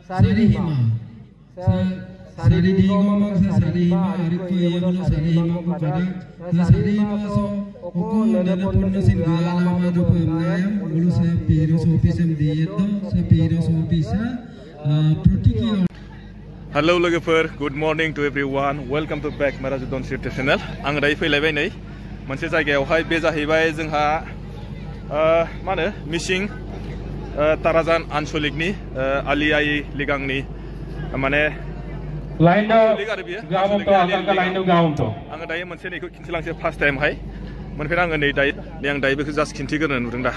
Sarihima. Sarihima maksa sarihima ariku yeguna sarihima kepada sarihima so oko nada purna singgala lama do pemnayam ulu saya piro sopisem dieto saya piro sopisa protiki. Hello logofer, good morning to everyone. Welcome to back Marajudon Sirte channel. Ang rai फैलायबाय नै मोनसे जायगायावहाय बे जाहैबाय जोंहा मा होनो मिसिं ताराजान आनसलिकनि आलियाई लिगांनि माने आङो दायो मोनसे नैखौ खिन्थिलांसै फार्स्ट टाइमहाय मोनफेर आङो नै दायो आं दायो बेखौ जास्ट खिन्थिग्रोनो नुदों दा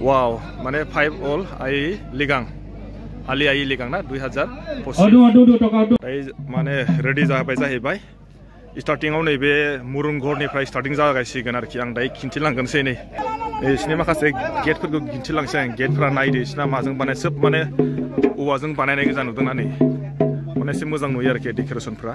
वाव माने 5 अल आइ लिगां आलियाई लिगां ना 2025 माने रेडि जाबाय जाहैबाय स्टार्टिंआव नैबे मुरुंघरनिफ्राय स्टार्टिं जागायसिगोन आरोखि आं दायो खिन्थिलांगोनसै नै बिसिनि माखासे गेटफोरखौ खिन्थिलांसै आं गेटफोरा नायदो बिसिना माजों बानाय सोब माने औवाजों बानायनाय गोजा नुदोंना नै माने एसे मोजां नुयो आरोखि डेक'रेसनफ्रा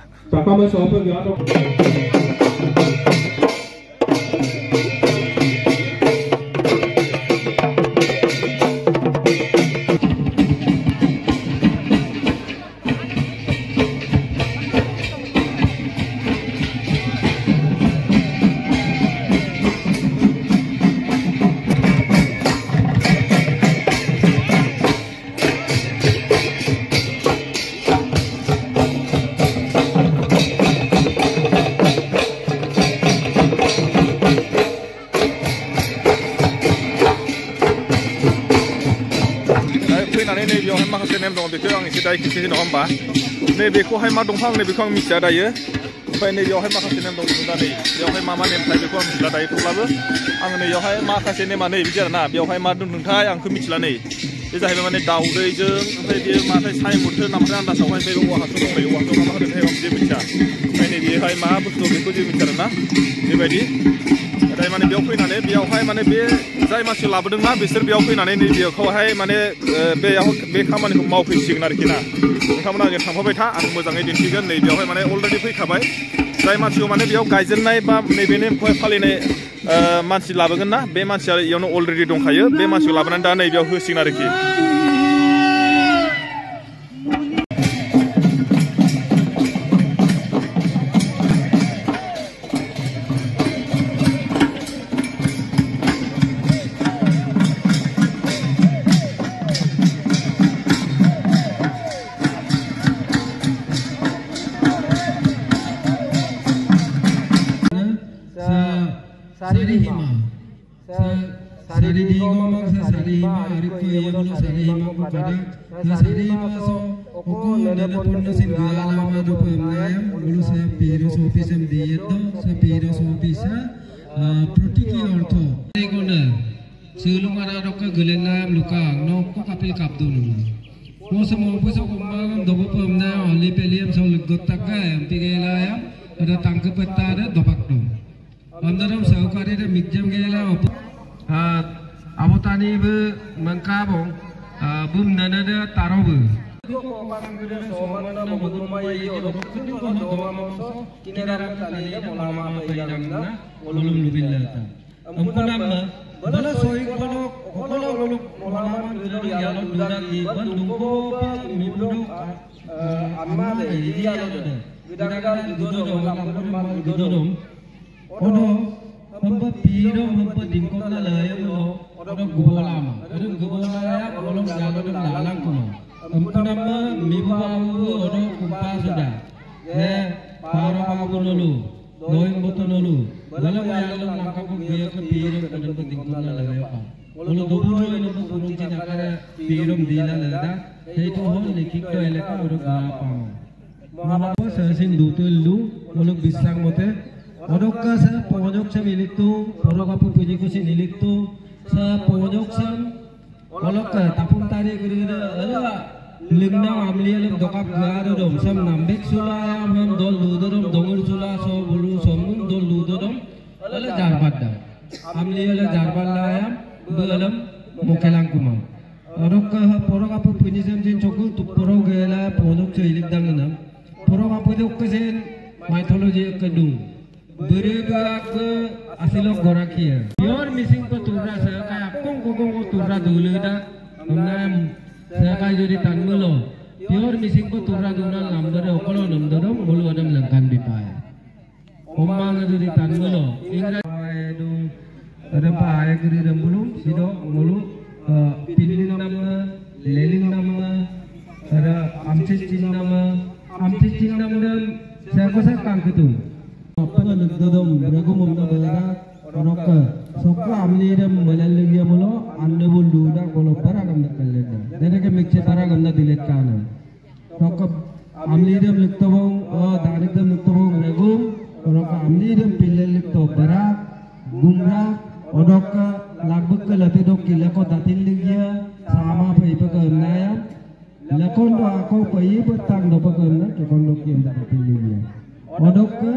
माखासे नेम दं बेखौ आं एसे दायो खिन्थिनो नङा होमबा नैबेखौहाय मा दंफां नैबेखौ आं मिथिया दायो ओमफ्राय नैबेयावहाय माखासे नेम दं दा नै बेयावहाय मा नेम थायो बेखौ आं मिथिला दायो थेवब्लाबो आं नैयावहाय माखासे नेमा नै बिदि आरोना बेयावहाय मा दोनदोंथाय आंखौ मिथिला नै बे जाहैबाय माने दाउदैजों ओमफ्राय बे माथाय सायमुथो नामाथाय आन्दासावहाय बे औवा हासुं दं नै औवा हासुं मा होदोंथाय आं जेबो मिथिया ओमफ्राय नैबेहाय मा बुस्थु बेखौ जेबो मिथिया आरोना बेबायदि नाथाय माने बेयाव फैनानै बेयावहाय माने बे जाय मानसि लाबोदोंना बिसोर बेयाव फैनानै नैबेखौहाय माने बेयाव बे खामानिखौ मावफैसिगोन आरोखि ना नोंथांमोना आंजों थांफाबाय था आं मोजाङै दिन्थिगोन नै बेयावहाय माने अलरेडि फैखाबाय जाय मानसिखौ माने बेयाव गायजेननाय बा नैबे नेमखौहाय फालिनाय मानसि लाबोगोन ना बे मानसिया इयावनो अलरेडि दंखायो बे मानसिखौ लाबोनानै दा नै बेयाव होसिगोन आरोखि Sarihima. Sarihima maksa sarihima ariku yeguna sarihima kepada sarihima so oko nada purna singgala lama do pemnayam ulu saya piro sopisem dieto saya piro sopisa protiki ortho egona sulung ara dokka gelenam lukang nokko kapil kapdu nulu mo semua puso kumang dobo pemna oli peliam so legotaka pigelayam ada tangkep peta ada dopak dong Andaram saukari de mikjam gela abotani be mangkabong bum nana de tarobu Ono hamba piro hamba dingkong na laya mo ono gubolam ono gubolaya ono jalan lalang kuno nama mibawu ono kumpa sudah paro kamu nolu loing boto nolu dalam jalan langkah biaya ke piro ono dingkong na laya pa ono doburo ono burung cinakara piro dila lada itu hon likik to eleka ono gapa mohapa sasin dutelu ono bisang mote Odokka sa pojok sa miliktu, porokapu puji ko si niliktu sa pojok sa olokka tapung tari gede ala lingna amli alam dokap garo dom sam nambek sula ayam ham dol ludodom dongur sula so bulu somun dol ludodom ala jarbadda amli ala jarballa ayam belam mokelang kumam odokka porokapu puji sam jin chokul tu poro gela pojok sa ilik danganam porokapu dokka sen mythology kedung Berbelak asilo gorakia. Your missing ko turra sa kaya kung turra dulu dah हमनाम सेकाय जुदि तानमुलो पियर मिसिंबो तुरा दुना नामदरे अकलो नामदरे मुलु आदम लंकान बिपाय ओमांग जुदि तानमुलो इंग्राजी दु ada pahay kiri dambulu sido mulu pilih nama leling nama ada amcicin nama dan saya kosa kang ketu apa nak dodom beragu mumna belara roka sokka amni dam balal dia mulu anda bulu dah kalau para gamna kalenda jadi ke mikce para gamna dilet kana roka amni dam liktobong danik dam liktobong beragu roka amni dam pilih liktob bara gumra odok lagbuk ke lati dok kila ko datin ligia sama pai pekerna lakon do ako pai petang do pekerna ke kondok yang datin ligia odok ke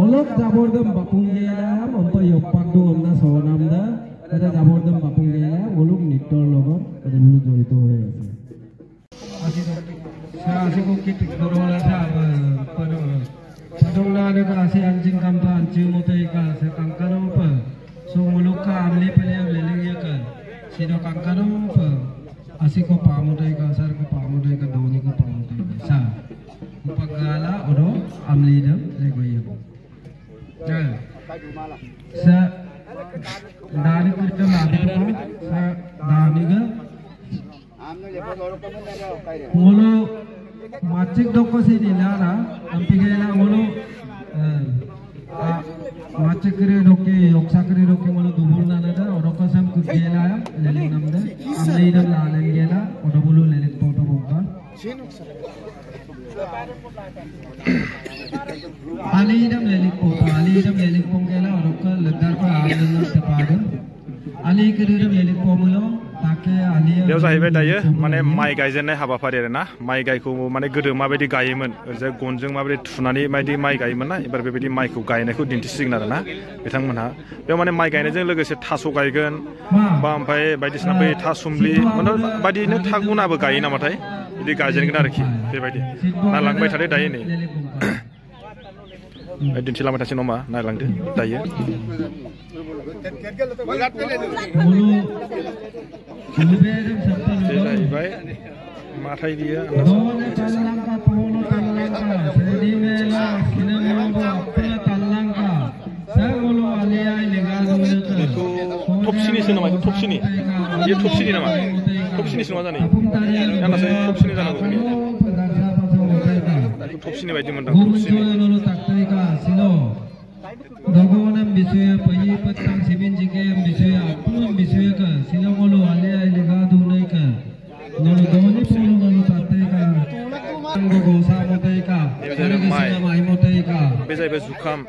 olok jabor dem bapung gela ampa yopak do amna sonam da ada jabor dem bapung gela olok nitol logon ada bulu jorito hoye asi ko kit dorola sa padongna ne ka asi anjing kampa anjing motai ka sa kangkaro pa so muluka amli paliam lelengya kan sido kangkaro pa asiko pamudai ka sar ko pamudai ka doni ko pamudai ka sa upagala odo amli dam legoya ja sa dari kurta madu sa dani ga mulu macik doko sini lara ampigela mulu macam kiri doki, oksa kiri doki malu dubur nana dah, orang kasam kugela ya, leling namda, amlai dam lalang gela, orang bulu leling foto buka. Ali dam leling foto gela, orang ka legar pa alam nam tepada. Ali kiri dam leling foto mulo, takke ali. Dia sahibnya dah ya, mana mai gajian habafari na, mai gaiku mana gede mabedi gajiman, kerja gonjeng mabedi tunani mabedi mai gajiman na, ibarat mabedi mai ku gajian aku dintising na, betang mana, dia mana mai gajian jeng lagi se tasu gajian, bampai badi senapai tasumli, mana badi ini thaguna be gajian nama thai, jadi gajian kena reki, bedi, nah langbai thade dah ini, dinti lama thasi noma, nah lang deh, dah ya. Baik, matai dia. Top sini nama itu top sini. Dia top sini nama. Top sini semua sana ni. Yang nasi top sini sana aku ni. Top sini baik dimana top sini. Dogonam bisaya payi patang simin jike bisaya apun bisaya ka sinamolo ale ale ga dunai ka nolo doni pulu nolo tatai ka anggo gosa motai ka sare kisina mai motai ka besai be zukam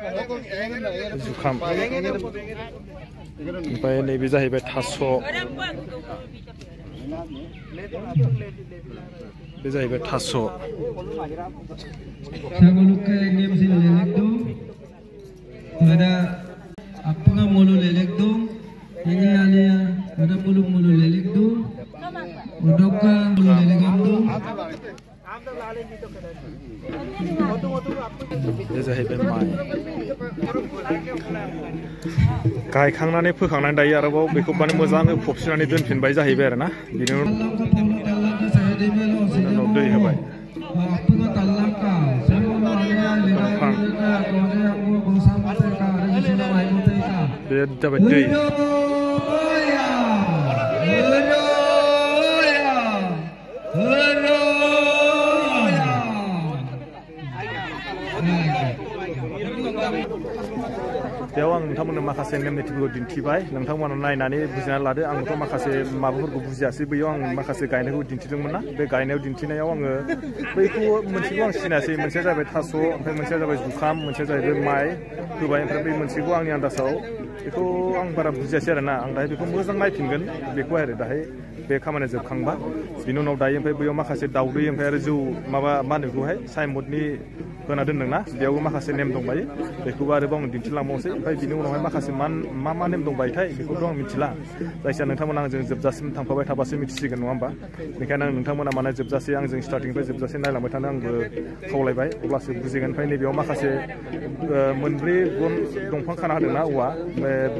sampai ni besai be taso besai be taso sagolukke ngem sin lelek do ada apa nga mulu lelek dong ini alia ada mulu lelek dong udoka mulu lelek dong jadi hebat mai kai kangnane phukangnai dai arabo beko bani mojang phopsinani donfinbai jahaibai arana bini no dei habai beda beda Dewan nontonnya makasih nem netibu dintibai, nonton nainani buzian lade, angkuto makasih mabur buziasi beyong makasih gainnya dinti mana, be gainnya dintinya yang beku mencium sinasi, mencari betaso, mencari zukam, mencari mai, tubai mencari yang dasau, itu ang para buziasi ada ang dah beku muzang mai pinggan, beku ada dah be kamane zukang ba, binu nau dah yang beyong makasih daudu yang perju maba mana beku saya mudni kena dengar na, dia makasih nem dong bayi, beku baru bang dintilang mose. Baik bini uang makasih mama nem dong baik thai, beku doang micilah. Jadi nentang mana jeng jebjasim tanpa baik tabasi micisi kan uang ba. Nikana nentang mana mana jebjasi yang jeng starting baik jebjasi nai lambai tanang berkawalai baik. Ulas buzikan baik ni biar makasih memberi gon dongpang kana ada na uwa.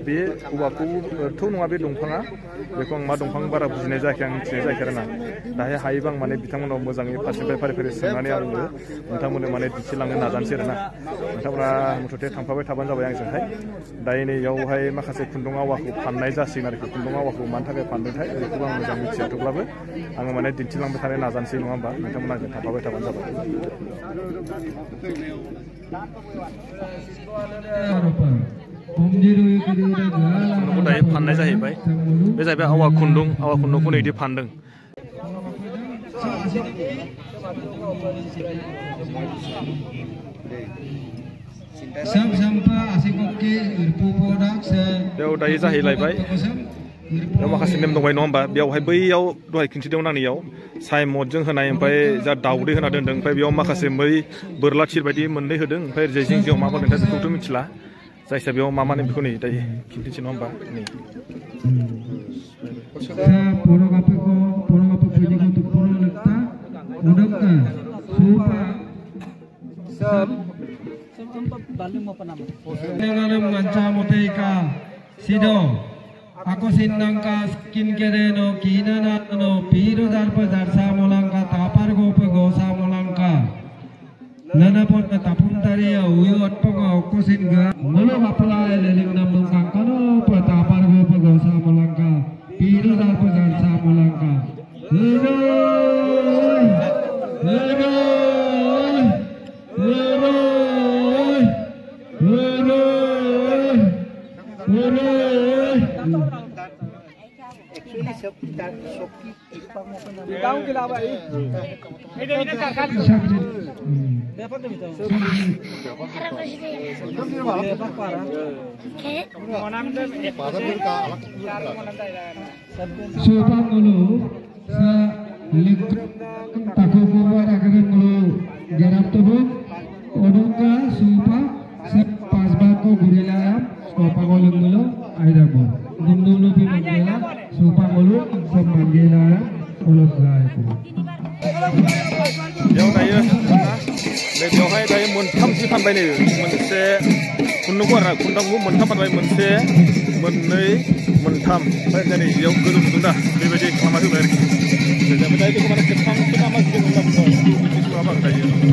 Be uwa ku tu nunga be dongpanga, beku ang ma dongpang bara buzina मिथिनाय जायाखै आं मिथिनाय जायाखै आरोना दाहाय हायोबा आं माने बिथांमोनाव मोजाङै फारसेनिफ्राय फारि फारि सोंनानै आङो नोंथांमोननो माने दिन्थिलांनो नाजानोसै आरोना नोंथांमोना मथथे थांफाबाय थाबानो जाबाय आंजोंहाय दायो नैयावहाय माखासे खुन्दुं आवाखौ फाननाय जासिगोन आरोखि खुन्दुं आवाखौ मानि थाखाय फानदोंथाय बेखौबो आं मोजां मिथिया थेवब्लाबो आङो माने दिन्थिलांबाय थानो नाजानोसै नङा होमबा नोंथांमोना आंजों थांफाबाय थाबानो जाबाय खुन्दुंखौ दायो फाननाय जाहैबाय बे जाहैबाय आवा खुन्दुंखौ नैदि फानदों बेयाव दायो जाहैलायबाय बेयाव माखासे नेम दंबाय नङा होमबा बेयावहाय बैयाव दहाय खिन्थिदोंमोन आं नैयाव साइमदजों होनाय ओमफ्राय जा दाउदै होना दोनदों ओमफ्राय बेयाव माखासे मै बोरला थिर बायदि मोननै होदों ओमफ्राय ओरैजाय जिं जिङाव मा होदोंथाय बेखौथ' मिथिला जायखिया बेयाव मा नेम बेखौ नै दायो खिन्थिनोसै नङा होमबा नै Ako sinangka skin kere no kina na no piro darpa darsa molangka tapar gopa gosa molangka nana pot na tapun tari ya uyu atpa ko ako singa molo apala leling namung kangkano pa tapar gopa gosa molangka piro darpa darsa molangka बेवहाय दायो मोनथाम जि फानबाय नै मोनसे खुन्दुंखौ आरो खुन्दुंखौ मोनथाम फानबाय मोनसे मोननै मोनथाम ओमफ्राय दिनै बेयाव गोजौ नुदों दा बेबायदि खालामना होबाय आरोखि दायो बेखौ माने खेबथामसो मा गिदिर दायो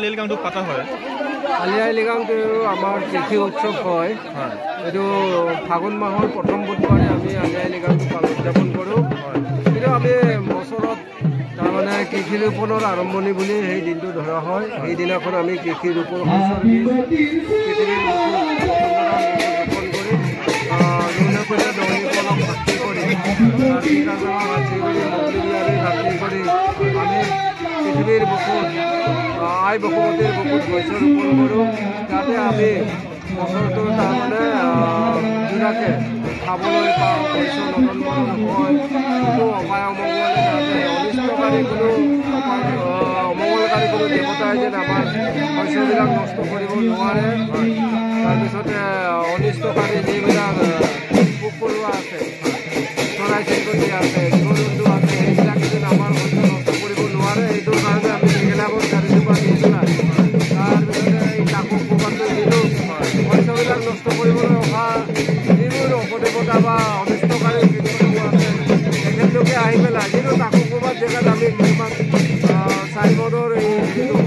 আলি আই লৃগাংটো পাতা হয় আলি আই লৃগাংটো আমাৰ কৃষি উৎসৱ হয় এইটো ফাগুন মাহৰ প্ৰথম বুধবাৰে আমি আলি আই লৃগাংটো উদযাপন কৰোঁ কিন্তু আমি বছৰত তাৰমানে কৃষি ৰোপণৰ আৰম্ভণি বুলি সেই দিনটো ধৰা হয় সেইদিনাখন আমি কৃষি ৰোপণ পৃথিৱীৰ বুকুত আই বসুমতীৰ বুকুত শস্য ৰোপণ কৰোঁ যাতে আমি বছৰটো তাৰমানে ধুনীয়াকৈ খাবলৈ পাওঁ শস্য নদন বদন হয় কোনো অপায় অমংগলে যাতে অনিষ্টকাৰী কোনো অমংগলকাৰী কোনো দেৱতাই যেন আমাৰ শস্যবিলাক নষ্ট কৰিব নোৱাৰে তাৰপিছতে অনিষ্টকাৰী যিবিলাক পোক পৰুৱা আছে চৰাই চিৰিকটি আছে জীৱ জন্তু আছে সেইবিলাকে যেন আমাৰ শস্য নষ্ট কৰিব নোৱাৰে এইটোৰ কাৰণে আমি মেঘেলাবোৰ চাৰিজোপা দি পেলাই তাৰপিছতে এই টাকু ক'ৰবাতো দিলোঁ শস্যবিলাক নষ্ট কৰিবলৈ অহা যিবোৰ অপদেৱতা বা অনিষ্টকাৰী কীটপতংগ আছে তেখেতলোকে আহি পেলাই যিটো টাকু ক'ৰবাত জেগাত আমি কিছুমান চাইবৰ্ডৰ এই যিটো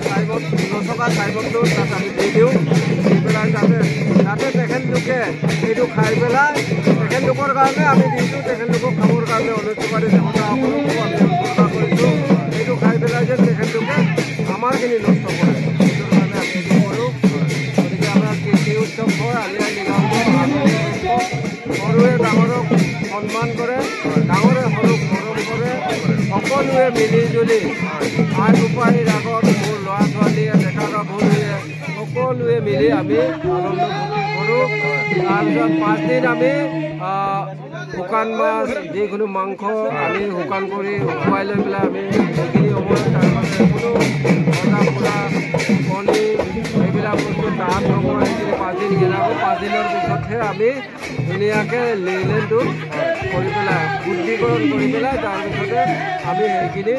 চাইবৰ্ড নথকা চাইবৰ্ডটো তাত আমি দি দিওঁ দি পেলাই যাতে তেখেতলোকে এইটো খাই পেলাই তেখেতলোকৰ কাৰণে আমি দিছোঁ তেখেতলোকক খাবৰ কাৰণে অনিষ্টকাৰী দেৱতাসকলকো আমি উৎসৰ্গা কৰিছোঁ এইটো খাই পেলাই যে তেখেতলোকে আমাৰখিনি নষ্ট কৰে সেইটোৰ কাৰণে আমি এইটো কৰোঁ গতিকে আমাৰ কৃষি উৎসৱ হয় আলি আই লৃগাংটো সৰুৱে ডাঙৰক সন্মান কৰে ডাঙৰে সৰুক মৰম কৰে সকলোৱে মিলি জুলি আই বোপাহীৰ আগত মোৰ ল'ৰা ছোৱালীয়ে ডেকা গাভৰুৱে সকলোৱে মিলি আমি আনন্দ কৰোঁ তাৰপিছত 5 দিন আমি শুকান মাছ যিকোনো মাংস আমি শুকান কৰি শুকুৱাই লৈ পেলাই আমি সেইখিনি সময়ত তাৰমানে কোনো ভজা পোৰা কণী এইবিলাক বস্তু তাত নকৰোঁ সেইখিনি 5 দিন গেলাওঁ 5 দিনৰ পিছতহে আমি ধুনীয়াকৈ লেনদেনটো কৰি পেলাই শুদ্ধিকৰণ কৰি পেলাই তাৰপিছতে আমি সেইখিনি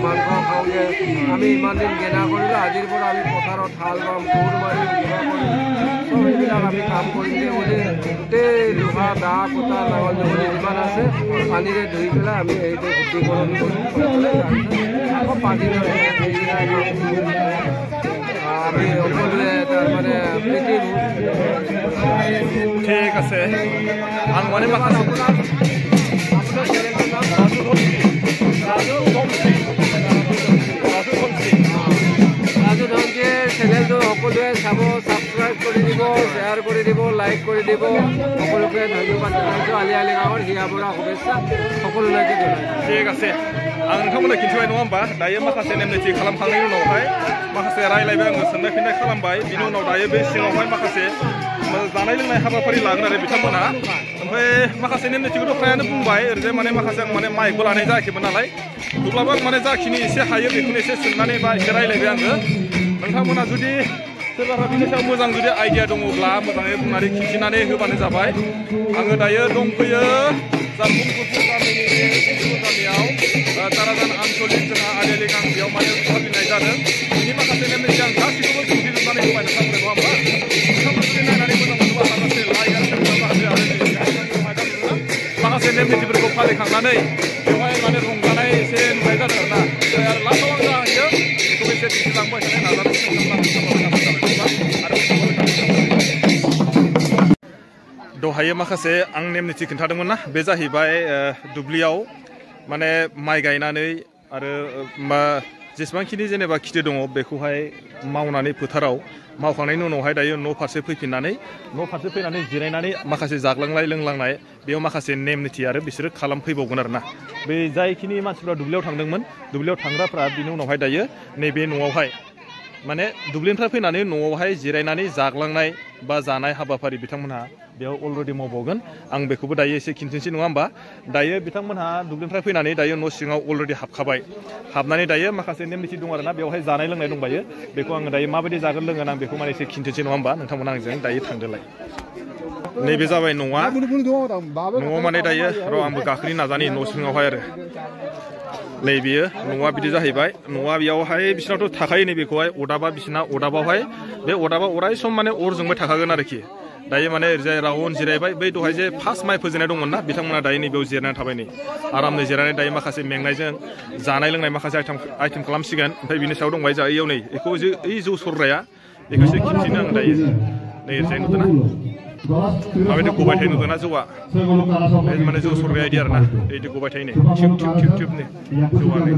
মাংস খাওঁগৈ আমি ইমান দিন গেনা কৰিলোঁ আজিৰ পৰা আমি পথাৰত হাল বাম কোৰ মাৰিম কিবা কৰিম চব এইবিলাক আমি কাম কৰিমগৈ বুলি গোটেই লোহা দা কুটা নাঙল জুবলি যিমান আছে পানীৰে ধুই পেলাই আমি সেইটো শুদ্ধিকৰণ কৰি পেলাই আকৌ 5 দিনৰ আমি সকলোৱে তাৰমানে প্ৰীতি ঠিক আছে আং মানে মাখাছে ৰাজু ধনচিৰ চেনেলটো সকলোৱে চাব ছাবস্ক্ৰাইব কৰি দিব শ্বেয়াৰ কৰি দিব লাইক কৰি দিব সকলোকে ধন্যবাদ জনাইছোঁ আলি আই লৃগাঙৰ হিয়া বৰা শুভেচ্ছা সকলোলৈকে জনাইছোঁ ঠিক আছে आं नोंथांमोननो खिन्थिबाय नङा होमबा दायो माखासे नेम निथि खालामखांनायनि उनावहाय माखासे रायलायबाय आङो सोंनाय फिननाय खालामबाय बिनि उनाव दायो बे सिङावहाय माखासे जानाय लोंनाय हाबाफारि लागोन आरो बिथांमोना ओमफ्राय माखासे नेम निथिखौथ' फ्रायानो बुंबाय ओरैजाय माने माखासे आं माने माइकबो लानाय जायाखैमोन नालाय थेवब्लाबो आं माने जाखिनि एसे हायो बेखौनो एसे सोंनानै बा एसे रायलायबाय आङो नोंथांमोना जुदि सोरबाफोर बिनि सायाव मोजां जुदि आइडिया दङब्ला मोजाङै बुंनानै खिन्थिनानै होबानो जाबाय आङो दायो दंफैयो जामबुंफोर गामिनि गामियाव ताराजान आनसलिक जोंहा आलि आइ लृगां बेयाव माने फालिनाय जादों बिनि माखासे नेम निथि आं गासैखौबो खिन्थिजोबनानै होबाय नोंथांमोननो नङा होमबा नोंथांमोन जुदि नायनानै मोजां मोनोबा माखासे लाइक आरो माखासे नेम निथिफोरखौ फालिखांनानै बेवहाय माने रंजानाय एसे नुनाय जादों आरोना आरो लास्टआव आं जाहैयो बेखौ एसे दिन्थिलांबाय थानाय नाजानायखौ दहायो माखासे आं नेम निथि खिन्थादोंमोन ना बे जाहैबाय दुब्लियाव माने माइ गायनानै आरो जेसेबांखिनि जेनेबा खिथि दङ बेखौहाय मावनानै फोथाराव मावखांनायनि उनावहाय दायो न' फारसे फैफिननानै न' फारसे फैनानै जिरायनानै माखासे जाग्लांनाय लोंलांनाय बेयाव माखासे नेम निथि आरो बिसोरो खालामफैबावगोन आरोना बे जायखिनि मानसिफ्रा दुब्लियाव थांदोंमोन दुब्लियाव थांग्राफ्रा बिनि उनावहाय दायो नैबे न'आवहाय माने दुब्लिनिफ्राय फैनानै न'आवहाय जिरायनानै जाग्लांनाय बा जानाय हाबाफारि बिथांमोनहा बेयाव अलरेडि मावबावगोन आं बेखौबो दायो एसे खिन्थिनोसै नङा होमबा दायो बिथांमोनहा दुब्लिनिफ्राय फैनानै दायो न' सिङाव अलरेडि हाबखाबाय हाबनानै दायो माखासे नेम निथि दं आरोना बेवहाय जानाय लोंनाय दंबायो बेखौ आङो दायो माबायदि जागोन लोंगोन आं बेखौ माने एसे खिन्थिनोसै नङा होमबा नोंथांमोना आंजों दायो थांदोलाय नैबे जाबाय न'आ न'आव माने दायो र' आंबो गाखोनो नाजानि न' सिङावहाय आरो नैबेयो न'आ बिदि जाहैबाय न'आ बेयावहाय बिसिनावथ' थाखायो नैबेखौहाय अदाबा बिसिना अदाबावहाय बे अदाबा अराय सम माने अर जोंबाय थाखागोन आरोखि दायो माने ओरैजाय राउन्ड जिरायबाय बै दहाय जे फार्स्ट माइ फोजेननाय दंमोन ना बिथांमोना दायो नैबेयाव जिरायनानै थाबाय नै आरामनो जिरायनानै दायो माखासे मेंनायजों जानाय लोंनाय माखासे आइटेम खालामसिगोन ओमफ्राय बिनि सायाव दंबाय जोंहा इयाव नै बेखौ ओइ जौ सरग्राया बेखौसो खिन्थिनो आं दायो नै ओरैजाय नुदों ना माबायदि गबाय थायो नुदों ना जौआ माने जौ सरग्राया इदि आरोना इदि गबाय थायो नै थिब थिब थिब थिब नै जौआ नै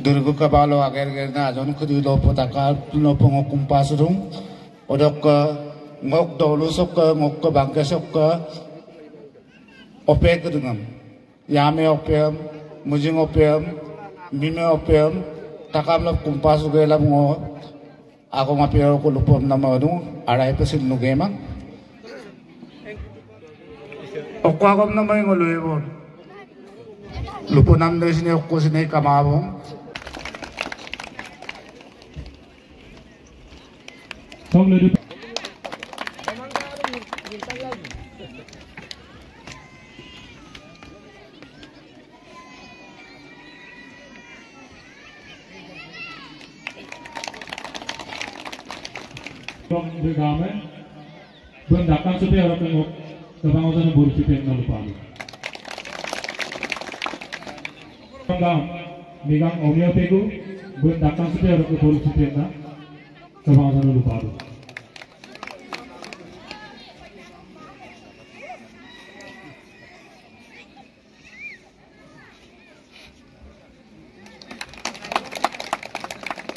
Durgo kabalo agar na jon khudi lo potaka lo pongo kumpas rung odok ngok dolu sok ngok bangke sok opek dengan yame opem mujing opem mime opem takam lo kumpas gelam ngo ako ngapio ko lupom nama nu arai pesin nu gemang okwa kom nama ngoloi bon lupunam dari sini okko sini kamabong Bergame, bendakan supaya orang tengok kebangunan buruk itu yang lupa. Benggam, megang omnya pegu, bendakan supaya orang buruk itu yang kebangunan lupa.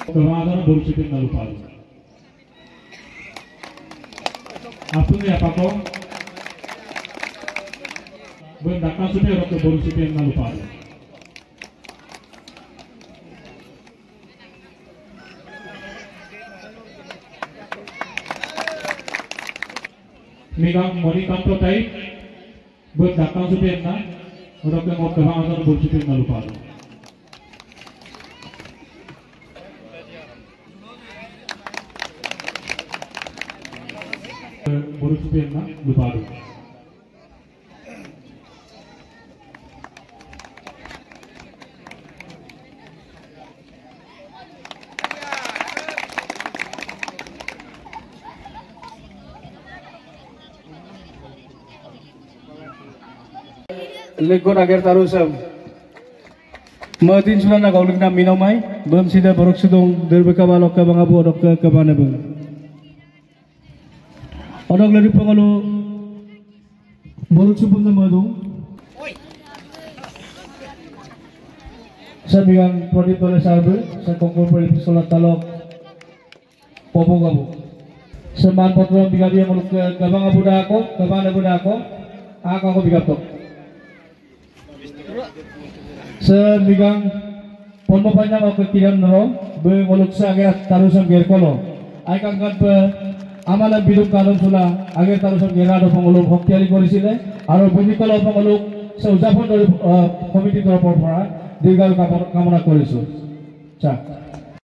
Kebangunan buruk itu yang lupa. Apa ni apa kau? Bendakan supaya orang buruk itu yang lupa. Megang moni kantor type, bendakan supaya orang tengok kebangunan buruk itu yang lupa. Buruk itu yang lupa. Lekor agar tarusam. Madin sudah nak kaulik nam minamai, belum sida borok sedong derbeka balok ke bangabu odok ke mana bang. Odok lari pengalu borok sebelum nama dong. Saya bilang produk oleh sahabat, saya kongkol produk solat talok popo kabu. Seman potong biga dia meluk ke bangabu dah aku, ke mana budak aku biga tok. Sebigang pondok panjang atau kiran nero, bermuluk seagar tarusan gerkolo. Aikang kan pe amalan biduk kalon sula agar tarusan gerado penguluk hoktiali korisile. Aro bunyi kalau penguluk seujapun dari komiti terpora digal kamera korisu. Cak.